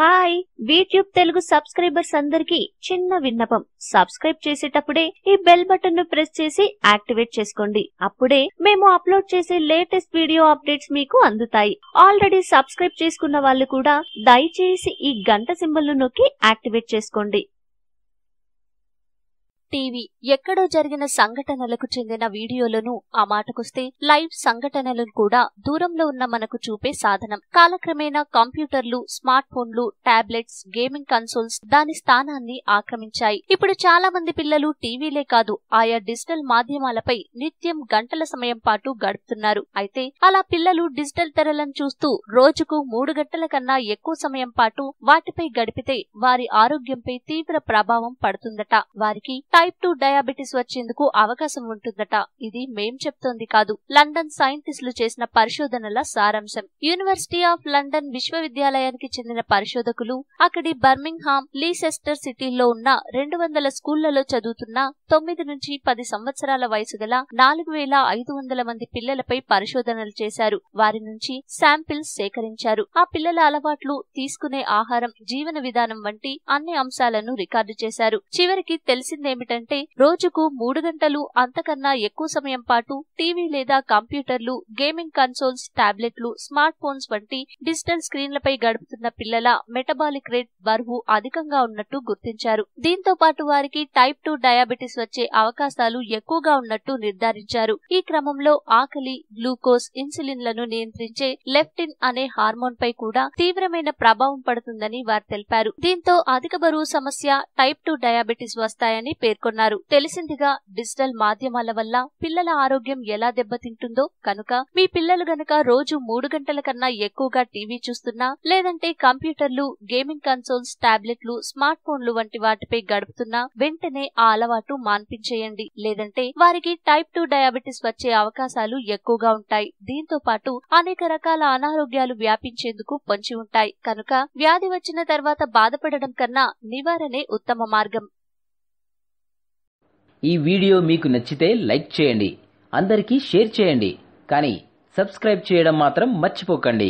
Hi YouTube Telugu subscribers అందరికి చిన్న విన్నపం. సబ్స్క్రైబ్ చేసేటప్పుడే ఈ బెల్ బటన్ ను ప్రెస్ చేసి యాక్టివేట్ చేసుకోండి. అప్పుడే మేము అప్లోడ్ చేసే లేటెస్ట్ వీడియో అప్డేట్స్ మీకు అందుతాయి. ఆల్రెడీ సబ్స్క్రైబ్ చేసుకున్న వాళ్ళు కూడా దయచేసి ఈ గంట సింబల్ ను నొక్కి యాక్టివేట్ చేసుకోండి. టీవీ ఎక్కడో జరిగిన సంఘటనలకు చెందిన వీడియోలను, ఆ మాటకొస్తే లైవ్ సంఘటనలను కూడా దూరంలో ఉన్న మనకు చూపే సాధనం. కాలక్రమేణా కంప్యూటర్లు, స్మార్ట్ ఫోన్లు, టాబ్లెట్స్, గేమింగ్ కన్సోల్స్ దాని స్థానాన్ని ఆక్రమించాయి. ఇప్పుడు చాలా మంది పిల్లలు టీవీలే కాదు, ఆయా డిజిటల్ మాధ్యమాలపై నిత్యం గంటల సమయం పాటు గడుపుతున్నారు. అయితే అలా పిల్లలు డిజిటల్ తెరలను చూస్తూ రోజుకు 3 గంటల కన్నా ఎక్కువ సమయం పాటు వాటిపై గడిపితే వారి ఆరోగ్యంపై తీవ్ర ప్రభావం పడుతుందట. వారికి టైప్ 2 డయాబెటిస్ వచ్చేందుకు అవకాశం ఉంటుందట. ఇది మేం చెప్తోంది కాదు, లండన్ సైంటిస్టులు చేసిన పరిశోధనల సారాంశం. యూనివర్సిటీ ఆఫ్ లండన్ విశ్వవిద్యాలయానికి చెందిన పరిశోధకులు అక్కడి బర్మింగ్హామ్, లీసెస్టర్ సిటీల్లో ఉన్న 200 స్కూళ్లలో చదువుతున్న 9 నుంచి 10 సంవత్సరాల వయసు గల 4500 మంది పిల్లలపై పరిశోధనలు చేశారు. వారి నుంచి శాంపిల్స్ సేకరించారు. ఆ పిల్లల అలవాట్లు, తీసుకునే ఆహారం, జీవన విధానం వంటి అన్ని అంశాలను రికార్డు చేశారు. చివరికి తెలిసిందేమిటంటే రోజుకు 3 గంటలు అంతకన్నా ఎక్కువ సమయం పాటు టీవీ లేదా కంప్యూటర్లు, గేమింగ్ కన్సోల్స్, టాబ్లెట్లు, స్మార్ట్ ఫోన్స్ వంటి డిజిటల్ స్క్రీన్లపై గడుపుతున్న పిల్లల మెటబాలిక్ రేట్, బరువు అధికంగా ఉన్నట్టు గుర్తించారు. దీంతో పాటు వారికి టైప్ 2 డయాబెటిస్ వచ్చే అవకాశాలు ఎక్కువగా ఉన్నట్టు నిర్ధారించారు. ఈ క్రమంలో ఆకలి, గ్లూకోజ్, ఇన్సులిన్లను నియంత్రించే లెప్టిన్ అనే హార్మోన్ పై కూడా తీవ్రమైన ప్రభావం పడుతుందని వారు తెలిపారు. దీంతో అధిక బరువు సమస్య, టైప్ 2 డయాబెటిస్ వస్తాయని పేర్కొన్నారు. తెలిసిందిగా డిజిటల్ మాధ్యమాల వల్ల పిల్లల ఆరోగ్యం ఎలా దెబ్బతింటుందో. కనుక మీ పిల్లలు గనక రోజు 3 గంటల కన్నా ఎక్కువగా టీవీ చూస్తున్నా, లేదంటే కంప్యూటర్లు, గేమింగ్ కన్సోల్స్, టాబ్లెట్లు, స్మార్ట్ ఫోన్లు వంటి వాటిపై గడుపుతున్నా వెంటనే ఆ అలవాటు మాన్పించేయండి. లేదంటే వారికి టైప్ 2 డయాబెటిస్ వచ్చే అవకాశాలు ఎక్కువగా ఉంటాయి. దీంతో పాటు అనేక రకాల అనారోగ్యాలు వ్యాపించేందుకు పొంచి ఉంటాయి. కనుక వ్యాధి వచ్చిన తర్వాత బాధపడడం కన్నా నివారణే ఉత్తమ మార్గం. ఈ వీడియో మీకు నచ్చితే లైక్ చేయండి, అందరికీ షేర్ చేయండి, కానీ సబ్స్క్రైబ్ చేయడం మాత్రం మర్చిపోకండి.